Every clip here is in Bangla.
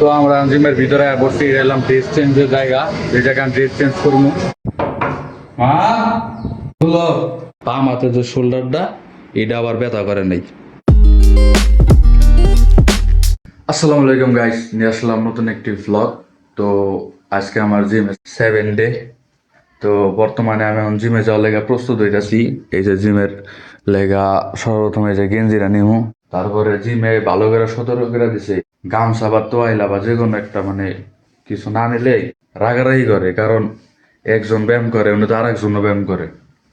তো আমরা জিমের ভিতরে বসে এলাম ড্রেস চেঞ্জের জায়গা, যে জায়গায় আমি ড্রেস চেঞ্জ করবো। মা হলো পা মাথে যে শোল্ডারটা এটা আবার ব্যথা করে নাই। আসসালামু আলাইকুম গাইস, নিয়ে আসলাম নতুন একটি ভ্লগ। তো আজকে আমার জিমে 7 ডে। তো বর্তমানে আমি এখন জিমে যাওয়ার লেগা প্রস্তুত হইতাছি। এই যে জিমের লেগা সর্বপ্রথম এই যে গেঞ্জিরা নিমু, তারপরে জিমে ভালো করে সতর্ক করে দিছে গামছা বা তোয়াইলা বা যে কোনো একটা মানে কিছু না নিলে রাগারাগি করে, কারণ একজন ব্যায়াম করে উনি তো আর একজন ব্যায়াম করে,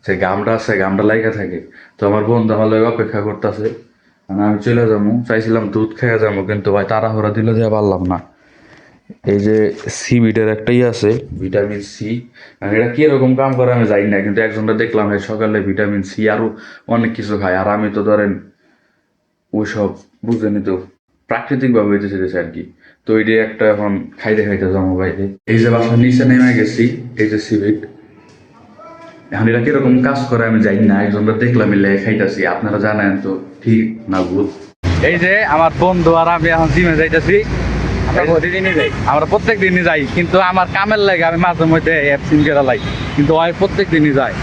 সে গামটা আছে গামটা লাইগা থাকে। তো আমার বন্ধু আমার লগে অপেক্ষা করতেছে, মানে আমি চলে যাবো, চাইছিলাম দুধ খেয়ে যাবো, কিন্তু ভাই তাড়াহুড়া দিলে দিয়ে পারলাম না। এই যে সি বিটের একটাই আছে ভিটামিন সি, মানে এটা কিরকম কাম করে আমি জানি না, কিন্তু একজনটা দেখলাম এই সকালে ভিটামিন সি আরো অনেক কিছু খায়, আর আমি তো ধরেন ওইসব বুঝেনি তো, প্রাকৃতিক ভাবে হইতেছে আর কি। তো এই যে একটা এখন খাইতে খাইতে জমা বাইরে, এই যে বাসার নিচে নেমে গেছি, এই যে সি বিট এখন এটা কিরকম কাজ করে আমি জানি না, একজনটা দেখলাম মিলে খাইতেছি। আপনারা জানেন তো ঠিক না ভুল? এই যে আমার বন্ধু আর আমি এখন জিমে যাইতেছি। আমরা প্রত্যেক দিনই যাই, কিন্তু আমার কামের লাগে আমি মাঝে মধ্যে অ্যাবসেন্ট করে লাই, কিন্তু ওই প্রত্যেক দিনই যায়।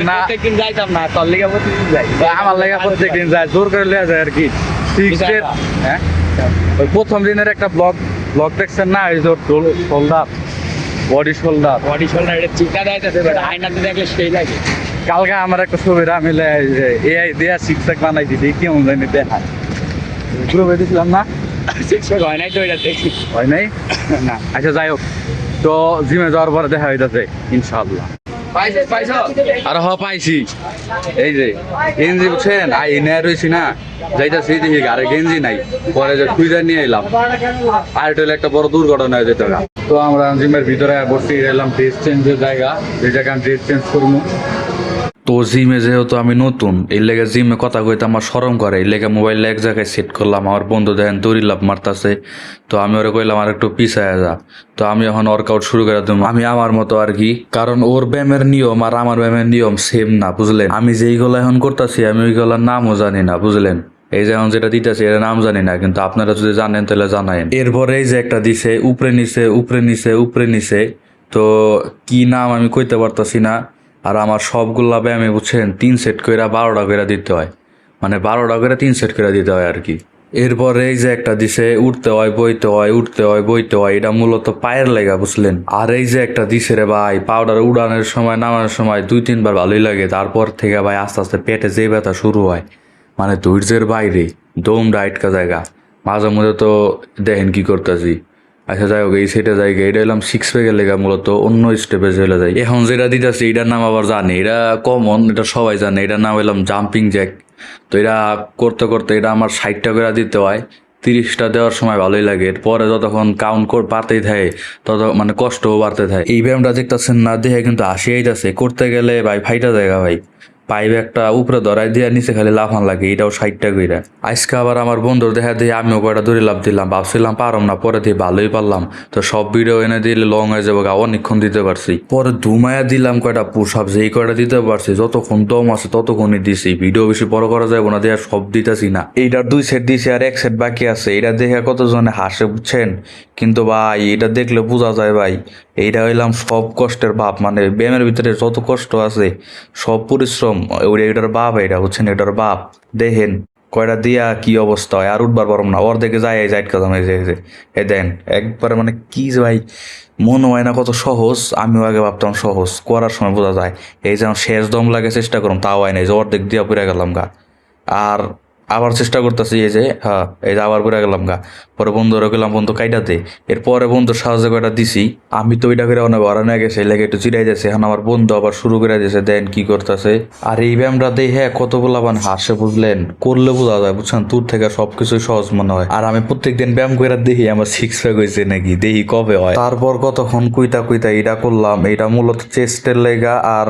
না প্রত্যেকদিন যাইতাম না, তোর লেগে প্রত্যেকদিন যাই। আমার লাগে প্রত্যেক দিন যায়, জোর করে লিয়া যায় আর কি। হ্যাঁ, ওই প্রথম দিনের একটা ব্লগ দেখছেন না, এই যে শোল্ডার বডি শোল্ডার এটা চিন্তা যাইতেছে, আয়নাতে দেখলে সেই লাগে। কালকে আমার একটা ছবিরা মিলে এআই দেয়া সিক্স বানাই দিদি, কেমন জানি দেখায়, পুরো বেঁধেছিলাম না, সিক্স হয় নাই তো, এটা দেখি হয় নাই না। আচ্ছা যাই হোক, তো জিমে যাওয়ার পরে দেখা হইতেছে ইনশাআল্লাহ। পাইছো আর পাইছি, এই যে গেঞ্জি বুঝছেন আই এনে রয়েছি না, যাইতেছি দেখি আরে গেঞ্জি নাই, পরে যে খুঁজে নিয়ে এলাম, আর এটা হলো একটা বড় দুর্ঘটনা হয়ে যেত। তো আমরা জিমের ভিতরে বসে এলাম ড্রেস চেঞ্জের জায়গা, যে জায়গায় আমি ড্রেস চেঞ্জ করবো। তো জিমে যেহেতু আমি নতুন, এই লেগে জিমে কথা কইতে আমার শরম করে, এই লেগে মোবাইল এক জায়গায় সেট করলাম। আমার বন্ধু দেখেন দড়ি লাভ মারতাছে, তো আমি ওরে কইলাম আর একটু পিছায় যা। তো আমি এখন ওয়ার্কআউট শুরু করে দেবো আমি আমার মতো আর কি, কারণ ওর ব্যায়ামের নিয়ম আর আমার ব্যায়ামের নিয়ম সেম না, বুঝলেন? আমি যেইগুলো এখন করতেছি আমি ওইগুলোর নামও জানি না, বুঝলেন? এই যে এখন যেটা দিতেছি এর নাম জানি না, কিন্তু আপনারা যদি জানেন তাহলে জানায়েন। এরপরে এই যে একটা দিছে উপরে নিচে উপরে নিচে উপরে নিচে, তো কি নাম আমি কইতে পারতাছি না। আর আমার সবগুলা ব্যায়ামে বুঝছেন 3 সেট করে 12টা করে দিতে হয়, মানে 12টা করে 3 সেট করে দিতে হয় আর কি। এরপরে এই যে একটা দিছে উঠতে হয় বইতে হয়, উঠতে হয় বইতে হয়, এটা মূলত পায়ের লেগা, বুঝলেন? আর এই যে একটা দিছে রে ভাই, পাউডার উড়ানোর সময় নামানোর সময় 2-3 বার ভালোই লাগে, তারপর থেকে ভাই আস্তে আস্তে পেটে যে ব্যথা শুরু হয়, মানে ধৈর্যের বাইরে, দম ডাইটকা জায়গা। মাঝে মধ্যে তো দেখেন কি করতেছি। আচ্ছা যাই হোক, এই সেটা জায়গা এটা এলাম 6 প্যাকের লেগা, মূলত অন্য স্টেপে চলে যায়। এখন যেটা দিতেছি এটার নাম আবার জানি, এটা কমন, এটা সবাই জানে, এটার নাম এলাম জাম্পিং জ্যাক। তো এটা করতে করতে এটা আমার 60টা করে দিতে হয়, 30টা দেওয়ার সময় ভালোই লাগে, এরপরে যতক্ষণ কাউন্ট বাড়তেই থাকে তত মানে কষ্টও বাড়তে থাকে। এই ব্যায়ামটা দেখতেছেন না, দেখে কিন্তু হাসি আইতাছে, করতে গেলে ভাই ফাইটা জায়গা ভাই, পাইবে একটা উপরে ধরাই দিয়ে নিচে খালি লাফান লাগে, এটাও 60টা কইরা। আজকে আবার আমার বন্ধুর দেখা দিয়ে আমিও কয়টা দড়ি লাভ দিলাম, ভাবছিলাম পারম না, পরে দিয়ে ভালোই পারলাম। তো সব ভিডিও এনে দিলে লং হয়ে যাবে, অনেকক্ষণ দিতে পারছি। পরে ধুমায়া দিলাম কয়টা পুশ আপ, যেই কয়টা দিতে পারছি, যতক্ষণ দম আছে ততক্ষণই দিছি। ভিডিও বেশি বড় করা যাবে না, দেয়া সব দিতেছি না। এইটার 2 সেট দিছি আর 1 সেট বাকি আছে, এটা দেখে কতজনে হাসে বুঝছেন, কিন্তু ভাই এটা দেখলে বোঝা যায় ভাই, এইটা হইলাম সব কষ্টের বাপ, মানে ব্যায়ামের ভিতরে যত কষ্ট আছে সব পরিশ্রম এটার বাপ, এটা হচ্ছেন এটার বাপ। দেখেন কয়টা দিয়া কি অবস্থা হয়, আর উঠবার পারম না, ওর দেখে যায় যাইট কাজাম এ দেন একবার, মানে কি যে ভাই মনে হয় না কত সহজ। আমিও আগে ভাবতাম সহজ, করার সময় বোঝা যায়। এই যে আমার শেষ দম লাগে চেষ্টা করুন, তাও হয় না, এই যে অর্ধেক দিয়া পুরা গেলাম গা, আর আবার চেষ্টা করতেছি, এই যে হ্যাঁ এই যে আবার পুরা গেলাম গা। পরে বন্ধুরা গেলাম বন্ধু কাইটাতে, এরপরে বন্ধুর সাহায্যে কয়টা দিছি, আমি তো ওইটা করে অনেক ভরা নিয়ে গেছে, লেগে একটু চিরাই যাচ্ছে। এখন আমার বন্ধু আবার শুরু করে দিয়েছে, দেন কি করতেছে। আর এই ব্যায়ামটা দেই হ্যাঁ কতগুলা মানে হাসে, বুঝলেন? করলে বোঝা যায়, বুঝছেন? দূর থেকে সবকিছুই সহজ মনে হয়। আর আমি প্রত্যেকদিন ব্যায়াম করে দেখি আমার 6 প্যাক হয়েছে নাকি, দেখি কবে হয়। তারপর কতক্ষণ কুইতা কুইতা এটা করলাম, এটা মূলত চেস্টের লেগা আর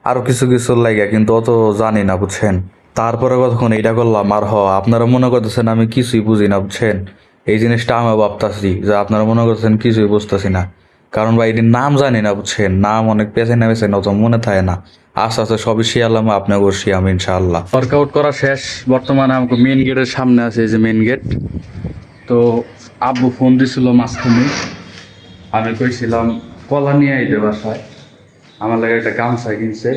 আরো কিছু কিছুর লেগা, কিন্তু অত জানি না, বুঝছেন? তারপরে কতক্ষণ এইটা করলাম, আর আপনারা মনে করতেছেন আমি কিছুই বুঝি না, বুঝছেন? এই জিনিসটা আমি ভাবতাছি যে আপনারা মনে করতেছেন কিছুই বুঝতেছি না, কারণ ভাই এটির নাম জানি না, বুঝছেন? নাম অনেক পেছনে পেছনে অত মনে থাকে না। আস্তে আস্তে সবই শিয়ালাম, আপনাকে শিয়াম ইনশাআল্লাহ। ওয়ার্কআউট করা শেষ, বর্তমানে আমাকে মেন গেটের সামনে আছে, এই যে মেন গেট। তো আব্বু ফোন দিছিল মাঝখানে, আমি কইছিলাম কলা নিয়ে আইতে বাসায়, আমার লাগে একটা গামছা কিনছে,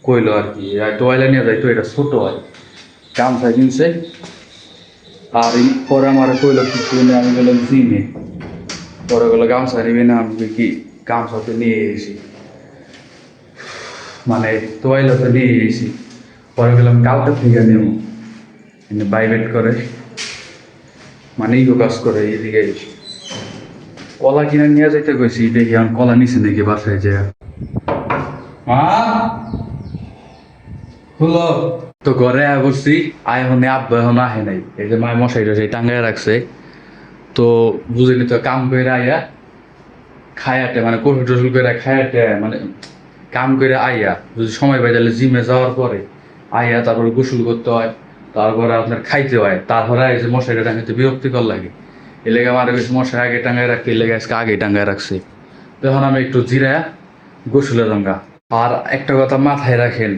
কইলো আর কি টোয়াইলা নিয়ে যাই তো এটা ছোট হয়, গামছা কিনছে। আর পরে আমার কইলো কিছু নিয়ে আমি গেলাম জিমে, পরে গেলো গামছা নিবি না, আমি কি গামছা তো নিয়ে এসেছি, মানে তোয়াইলা তো নিয়ে এসেছি। পরে গেলাম কালকে থেকে নেব, প্রাইভেট করে মানে ইগো কাজ করে এদিকে এসে কলা কিনে নিয়ে যাইতে কইছি, দেখি আমি কলা নিছি নাকি বাসায় যে মা হলো তো ঘরে বসছি, আয় হনে আব্বা এখন আহে নাই, এই যে মায় মশাই টশাই টাঙ্গায় রাখছে। তো বুঝলি তো কাম করে আইয়া খায়াতে মানে কফি টফি করে খায়াতে মানে কাম করে আইয়া যদি সময় পাই তাহলে জিমে যাওয়ার পরে আইয়া তারপরে গোসল করতে হয়, তারপরে আপনার খাইতে হয়, তারপরে এই যে মশাইটা টাঙাইতে বিরক্তিকর লাগে। এ লেগে আমার বেশি মশাই আগে টাঙ্গায় রাখতে, এ লেগে আজকে আগে টাঙ্গায় রাখছে। তখন আমি একটু জিরা গোসলে রঙা। আর একটা কথা মাথায় রাখেন,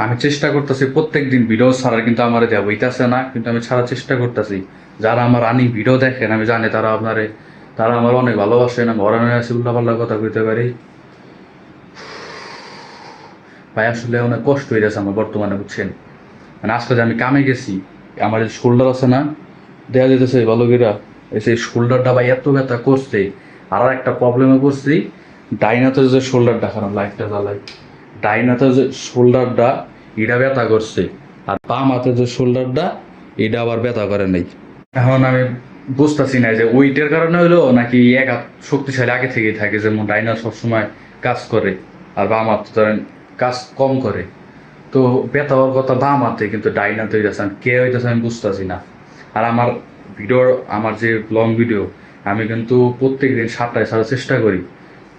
আমি চেষ্টা করতেছি প্রত্যেক দিন ভিডিও ছাড়ার, কিন্তু আমার দেওয়া বইতেছে না, কিন্তু আমি ছাড়ার চেষ্টা করতেছি। যারা আমার রানিং ভিডিও দেখেন আমি জানি তারা আমার অনেক ভালোবাসেন, আমি অরানে আছি উল্লা পাল্লা কথা কইতে পারি। ভাই আসলে অনেক কষ্ট হয়ে যাচ্ছে আমার বর্তমানে, বুঝছেন। মানে আজকে যে আমি কামে গেছি, আমার যে শোল্ডার আছে না, দেওয়া যেতেছে ভালো করে, সেই শোল্ডারটা ভাই এত ব্যথা করছে। আর একটা প্রবলেমে করছি, ডাইনাতে যে শোল্ডারটা, কারণ লাইটটা জ্বালাই, ডাইনাতে যে শোল্ডারটা এটা ব্যথা করছে, আর বাম হাতে যে শোল্ডারটা এটা আবার ব্যথা করে নাই। এখন আমি বুঝতেছি না যে ওইটার কারণে হইলো নাকি এক হাত শক্তিশালী আগে থেকেই থাকে, যেমন ডাইনার সবসময় কাজ করে আর বাম হাত ধরেন কাজ কম করে। তো ব্যথা হওয়ার কথা বাম হাতে, কিন্তু ডাইনাতে হইতেছে, কে হইতেছে আমি বুঝতেছি না। আর আমার যে লং ভিডিও আমি কিন্তু প্রত্যেক দিন 7টায় ছাড়ার চেষ্টা করি।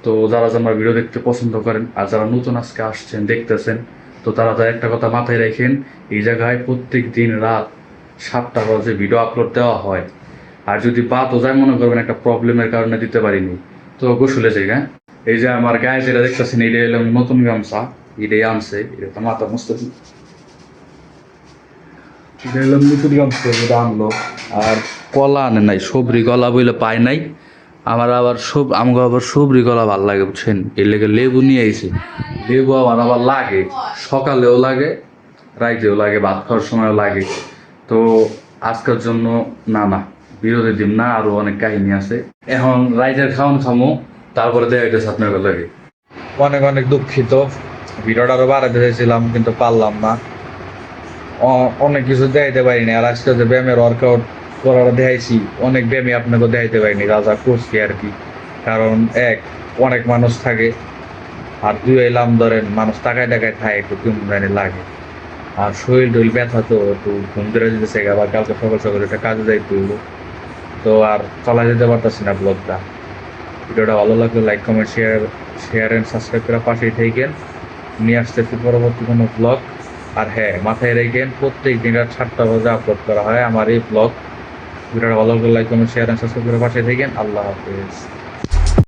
তো যারা আমার ভিডিও দেখতে পছন্দ করেন আর যারা নতুন আজকে আসছেন দেখতেছেন, তো তারা একটা কথা মাথায় রাখেন, এই জায়গায় প্রত্যেক দিন রাত 7টা বাজে ভিডিও আপলোড দেওয়া হয়। আর যদি বাদও যায় মনে করবেন একটা প্রবলেমের কারণে দিতে পারিনি, তো গোসলে যাই। হ্যাঁ, এই যে আমার গায়ে যেটা দেখতেছেন এটা এলাম নতুন গামছা, এটাই আনছে, এটা তো মাথা মুস্তাফি, এটা এলাম নতুন গামছা, এটা আনলো। আর কলা আনে নাই, সবরি কলা বইলে পায় নাই। আমাকে আবার সবরি কলা ভাল লাগে, বুঝছেন। এর লেগে লেবু নিয়ে আইছি, লেবু আবার লাগে, সকালেও লাগে, রাইতেও লাগে, ভাত খাওয়ার সময়ও লাগে। তো আজকের জন্য না বিরতি দিন না, আরো অনেক কাহিনী আছে। এখন রাইতের খাওয়ান খামো, তারপরে দেখা গেছে আপনার লাগে। অনেক অনেক দুঃখিত, ভিডিওটা আরো বাড়াতে চাইছিলাম কিন্তু পারলাম না, অনেক কিছু দেখাইতে পারিনি। আর আজকে যে ব্যায়ামের ওয়ার্কআউট করার দেখাইছি, অনেক ব্যায়ামই আপনাকে দেখাইতে পারিনি, রাজা করছি আর কি। কারণ অনেক মানুষ থাকে, আর দুই এলাম ধরেন মানুষ টাকায় থাকে, একটু কেমন লাগে। আর শরীর টরীর ব্যথা, তো একটু ঘুম ধরে যেতেছে, আবার কালকে সকাল সকাল একটা কাজে যাইতে হইব, তো আর চলা যেতে পারতাছি না ব্লগটা। ভিডিওটা ভালো লাগলে like comment share and subscribe করে পাশেই থাকেন, নিয়ে আসতেছি পরবর্তী কোনো ব্লগ। আর হ্যাঁ, মাথায় রেখেন প্রত্যেক দিন রাত 7টা বাজে আপলোড করা হয় আমার এই ব্লগ। ভিডিওটা ভালো লাগলে like comment share and subscribe করে পাশে থাকেন। আল্লাহ হাফেজ।